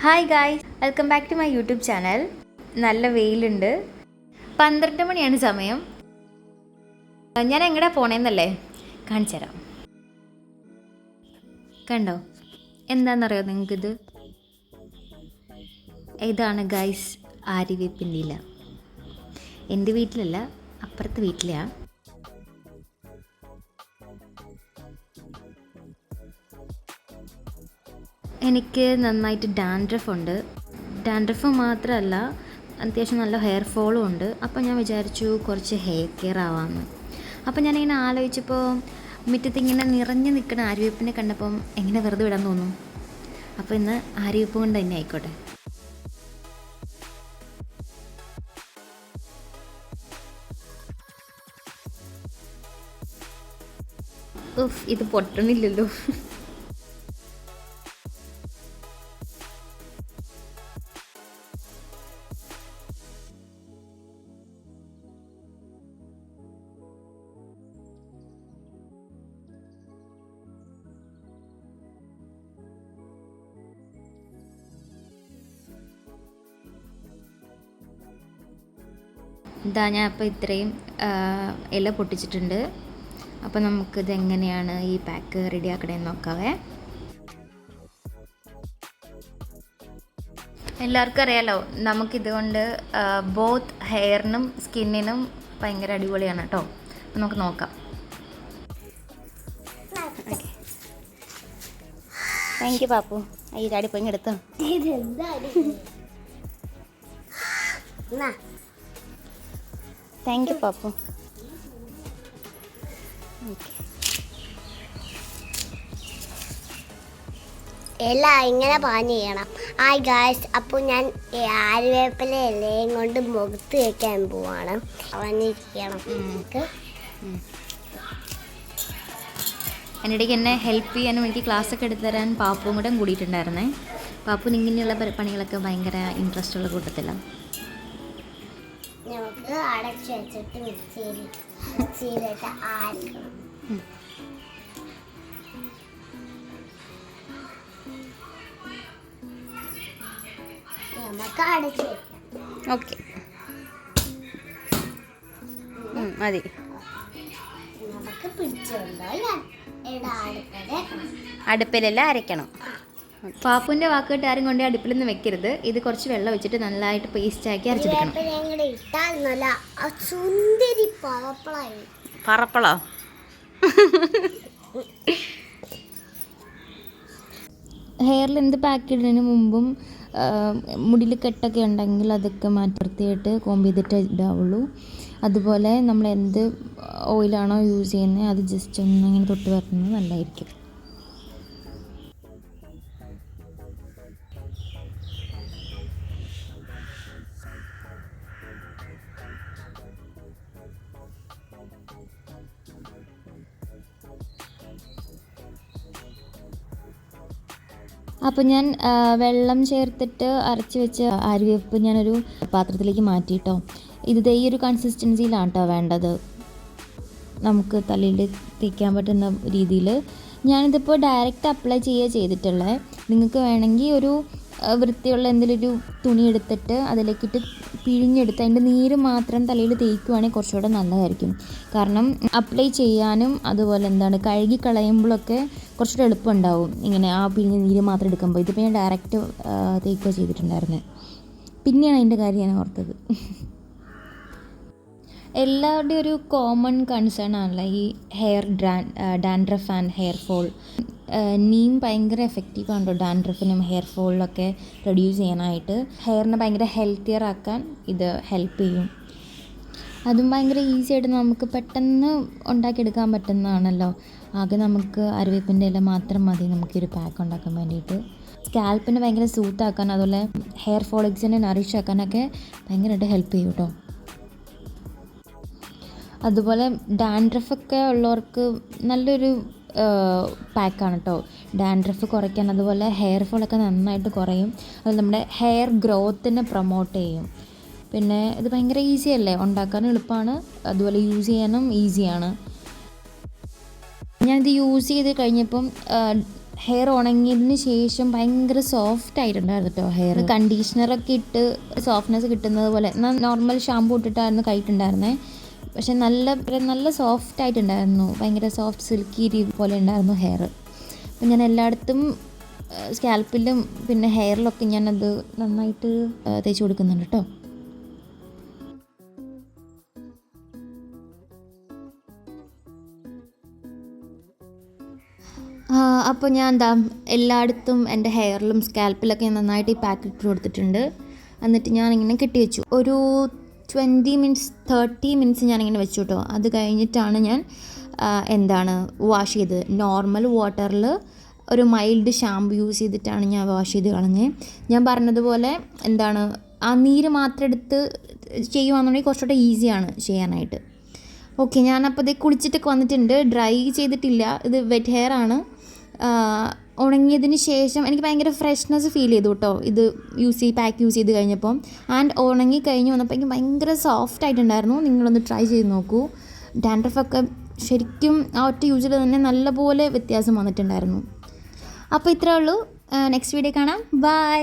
Hi guys, welcome back to my YouTube channel. നല്ല വെയിലുണ്ട്. 12 മണിയാണ് സമയം. ഞാൻ എങ്ങടെ പോണേന്നല്ലേ കാണിച്ചു തരാം. കണ്ടോ, എന്താണെന്നറിയോ നിങ്ങൾക്കിത്? ഇതാണ് ഗായ്സ് ആര്യവേപ്പിൻ്റെ ഇല. എൻ്റെ വീട്ടിലല്ല, അപ്പുറത്തെ വീട്ടിലാണ്. എനിക്ക് നന്നായിട്ട് ഡാൻഡ്രഫ് ഉണ്ട്. ഡാൻഡ്രഫ് മാത്രമല്ല, അത്യാവശ്യം നല്ല ഹെയർ ഫോളും ഉണ്ട്. അപ്പോൾ ഞാൻ വിചാരിച്ചു കുറച്ച് ഹെയർ കെയർ ആവാമെന്ന്. അപ്പോൾ ഞാനിങ്ങനെ ആലോചിച്ചപ്പോൾ മുറ്റത്ത് ഇങ്ങനെ നിറഞ്ഞു നിൽക്കുന്ന ആര്യവേപ്പിനെ കണ്ടപ്പം എങ്ങനെ വെറുതെ വിടാൻ തോന്നും. അപ്പോൾ ഇന്ന് ആര്യവേപ്പ് കൊണ്ട് തന്നെ ആയിക്കോട്ടെ. ഇത് പൊട്ടണില്ലല്ലോ. ഇതാ ഞാൻ അപ്പോൾ ഇത്രയും ഇല പൊട്ടിച്ചിട്ടുണ്ട്. അപ്പോൾ നമുക്കിത് എങ്ങനെയാണ് ഈ പാക്ക് റെഡിയാക്കണേന്ന് നോക്കാവേ. എല്ലാവർക്കും അറിയാലോ, നമുക്കിതുകൊണ്ട് ബോത്ത് ഹെയറിനും സ്കിന്നിനും ഭയങ്കര അടിപൊളിയാണ് കേട്ടോ. അപ്പോൾ നമുക്ക് നോക്കാം. Thank you Pappu. ഈ ചാടി പോയി എടുത്തോ. Thank you Pappu. എല്ലാം ഇങ്ങനെ പാഞ്ഞ് ചെയ്യണം. ഹായ് ഗായ്സ്, അപ്പോൾ ഞാൻ ആര്യവേപ്പില ഇലയും കൊണ്ട് മുഖത്ത് വയ്ക്കാൻ പോവാണ്. പാഞ്ഞ് ചെയ്യണം. എൻ്റെ ഇടയ്ക്ക് എന്നെ ഹെൽപ്പ് ചെയ്യാനും എനിക്ക് ക്ലാസ്സൊക്കെ എടുത്തു തരാൻ പാപ്പും കൂടെ കൂടിയിട്ടുണ്ടായിരുന്നേ. പാപ്പുന് ഇങ്ങനെയുള്ള പണികളൊക്കെ ഭയങ്കര ഇൻട്രസ്റ്റ് ഉള്ള കൂട്ടത്തിലാണ്. നമുക്ക് അടച്ചു വെച്ചിട്ട് മിക്സിയിലിട്ട് ആക്കണം. നമുക്ക് അടച്ചു വെക്കാം. ഓക്കെ, മതി. നമുക്ക് പിടിച്ചുകൊണ്ടോ അടുപ്പിലെല്ലാം അരയ്ക്കണം. പാപ്പുവിൻ്റെ വാക്ക് കേട്ട് ആരും കൊണ്ട് അടുപ്പിലൊന്നും വെക്കരുത്. ഇത് കുറച്ച് വെള്ളം വെച്ചിട്ട് നല്ലതായിട്ട് പേസ്റ്റ് ആക്കി അരച്ചെടുക്കണം. പറപ്പളോ? ഹെയറിൽ എന്ത് പാക്ക് ഇടുന്നതിന് മുമ്പും മുടിയിൽ കെട്ടൊക്കെ ഉണ്ടെങ്കിൽ അതൊക്കെ മാറ്റി വൃത്തിയായിട്ട് കോമ്പ് ചെയ്തിട്ട് ഇടാവുള്ളൂ. അതുപോലെ നമ്മൾ എന്ത് ഓയിലാണോ യൂസ് ചെയ്യുന്നത് അത് ജസ്റ്റ് ഒന്ന് അങ്ങനെ തൊട്ട് വരുന്നത് നല്ലതായിരിക്കും. അപ്പോൾ ഞാൻ വെള്ളം ചേർത്തിട്ട് അരച്ച് വെച്ച ആര്യവേപ്പ് ഞാനൊരു പാത്രത്തിലേക്ക് മാറ്റിയിട്ടോ. ഇത് ഈ ഒരു കൺസിസ്റ്റൻസിയിലാണ് കേട്ടോ വേണ്ടത്, നമുക്ക് തലയിൽ തേക്കാൻ പറ്റുന്ന രീതിയിൽ. ഞാനിതിപ്പോൾ ഡയറക്റ്റ് അപ്ലൈ ചെയ്തിട്ടുള്ളത്. നിങ്ങൾക്ക് വേണമെങ്കിൽ ഒരു വൃത്തിയുള്ള എന്തെങ്കിലും ഒരു തുണി എടുത്തിട്ട് അതിലേക്കിട്ട് പിഴിഞ്ഞെടുത്ത് അതിൻ്റെ നീര് മാത്രം തലയിൽ തേക്കുവാണെങ്കിൽ കുറച്ചുകൂടെ നല്ലതായിരിക്കും. കാരണം അപ്ലൈ ചെയ്യാനും അതുപോലെ കഴുകി കളയുമ്പോഴൊക്കെ കുറച്ചുകൂടെ എളുപ്പമുണ്ടാവും ഇങ്ങനെ ആ പിഴിഞ്ഞ നീര് മാത്രം എടുക്കുമ്പോൾ. ഇതിപ്പോൾ ഞാൻ ഡയറക്റ്റ് തേക്കുക ചെയ്തിട്ടുണ്ടായിരുന്നത്. പിന്നെയാണ് അതിൻ്റെ കാര്യം ഞാൻ ഓർത്തത്. എല്ലാവരുടെയും ഒരു കോമൺ കൺസേൺ ആണല്ലോ ഈ hair dandruff and hair fall. Neem ഭയങ്കര എഫക്റ്റീവ് ആണല്ലോ ഡാൻഡ്രഫിനും ഹെയർ ഫോളിലൊക്കെ റെഡ്യൂസ് ചെയ്യാനായിട്ട്. ഹെയറിനെ ഭയങ്കര ഹെൽത്തിയർ ആക്കാൻ ഇത് ഹെൽപ്പ് ചെയ്യും. അതും ഭയങ്കര ഈസി ആയിട്ട് നമുക്ക് പെട്ടെന്ന് ഉണ്ടാക്കിയെടുക്കാൻ പറ്റുന്നതാണല്ലോ. ആകെ നമുക്ക് ആര്യവേപ്പിൻ്റെ ഇല മാത്രം മതി നമുക്കൊരു പാക്ക് ഉണ്ടാക്കാൻ വേണ്ടിയിട്ട്. സ്കാൽപ്പിനെ ഭയങ്കര സൂത്താക്കാൻ അതുപോലെ ഹെയർ ഫോളിക്സിനെ നറിഷ് ആക്കാനൊക്കെ ഭയങ്കരമായിട്ട് ഹെൽപ്പ് ചെയ്യും കേട്ടോ. അതുപോലെ ഡാൻഡ്രഫൊക്കെ ഉള്ളവർക്ക് നല്ലൊരു പാക്കാണ് കേട്ടോ. ഡാൻഡ്രഫ് കുറയ്ക്കാൻ അതുപോലെ ഹെയർ ഫോളൊക്കെ നന്നായിട്ട് കുറയും. അത് നമ്മുടെ ഹെയർ ഗ്രോത്തിനെ പ്രൊമോട്ട് ചെയ്യും. പിന്നെ ഇത് ഭയങ്കര ഈസി അല്ലേ, ഉണ്ടാക്കാനും എളുപ്പമാണ്, അതുപോലെ യൂസ് ചെയ്യാനും ഈസിയാണ്. ഞാനിത് യൂസ് ചെയ്ത് കഴിഞ്ഞപ്പം ഹെയർ ഉണങ്ങിയതിന് ശേഷം ഭയങ്കര സോഫ്റ്റ് ആയിട്ടുണ്ടായിരുന്നു കേട്ടോ ഹെയർ. കണ്ടീഷണറൊക്കെ ഇട്ട് സോഫ്റ്റ്നെസ് കിട്ടുന്നത് പോലെ, എന്നാൽ നോർമൽ ഷാമ്പൂ ഇട്ടിട്ടായിരുന്നു കഴിയിട്ടുണ്ടായിരുന്നേ. പക്ഷെ നല്ല സോഫ്റ്റ് ആയിട്ടുണ്ടായിരുന്നു, ഭയങ്കര സോഫ്റ്റ് സിൽക്കി രീതി പോലെ ഉണ്ടായിരുന്നു ഹെയർ. അപ്പം ഞാൻ എല്ലായിടത്തും സ്കാൽപ്പിലും പിന്നെ ഹെയറിലൊക്കെ ഞാനത് നന്നായിട്ട് തേച്ച് കൊടുക്കുന്നുണ്ട് കേട്ടോ. അപ്പോൾ ഞാൻ എല്ലായിടത്തും എൻ്റെ ഹെയറിലും സ്കാൽപ്പിലൊക്കെ നന്നായിട്ട് ഈ പാക്ക് ഇട്ട് കൊടുത്തിട്ടുണ്ട്. എന്നിട്ട് ഞാനിങ്ങനെ കെട്ടി വെച്ചു. ഒരു 30 മിനിറ്റ്സ് ഞാനിങ്ങനെ വെച്ചു കേട്ടോ. അത് കഴിഞ്ഞിട്ടാണ് ഞാൻ വാഷ് ചെയ്തത്. നോർമൽ വാട്ടറിൽ ഒരു മൈൽഡ് ഷാമ്പു യൂസ് ചെയ്തിട്ടാണ് ഞാൻ വാഷ് ചെയ്ത് കളഞ്ഞത്. ഞാൻ പറഞ്ഞതുപോലെ ആ നീര് മാത്രം എടുത്ത് ചെയ്യുകയാണെന്നുണ്ടെങ്കിൽ കുറച്ചുകൂടെ ഈസിയാണ് ചെയ്യാനായിട്ട്. ഓക്കെ, ഞാനപ്പോൾ ഇത് കുളിച്ചിട്ടൊക്കെ വന്നിട്ടുണ്ട്. ഡ്രൈ ചെയ്തിട്ടില്ല, ഇത് വെറ്റ് ഹെയർ ആണ്. ഉണങ്ങിയതിന് ശേഷം എനിക്ക് ഭയങ്കര ഫ്രഷ്നെസ് ഫീൽ ചെയ്തു കേട്ടോ, ഇത് പാക്ക് യൂസ് ചെയ്ത് കഴിഞ്ഞപ്പം. ആൻഡ് ഉണങ്ങി കഴിഞ്ഞ് വന്നപ്പോൾ എനിക്ക് ഭയങ്കര സോഫ്റ്റ് ആയിട്ടുണ്ടായിരുന്നു. നിങ്ങളൊന്ന് ട്രൈ ചെയ്ത് നോക്കൂ. ഡാൻഡ്രഫൊക്കെ ശരിക്കും ആ ഒറ്റ യൂസിൽ തന്നെ നല്ലപോലെ വ്യത്യാസം വന്നിട്ടുണ്ടായിരുന്നു. അപ്പോൾ ഇത്രേ ഉള്ളൂ. നെക്സ്റ്റ് വീഡിയോ കാണാം. ബൈ.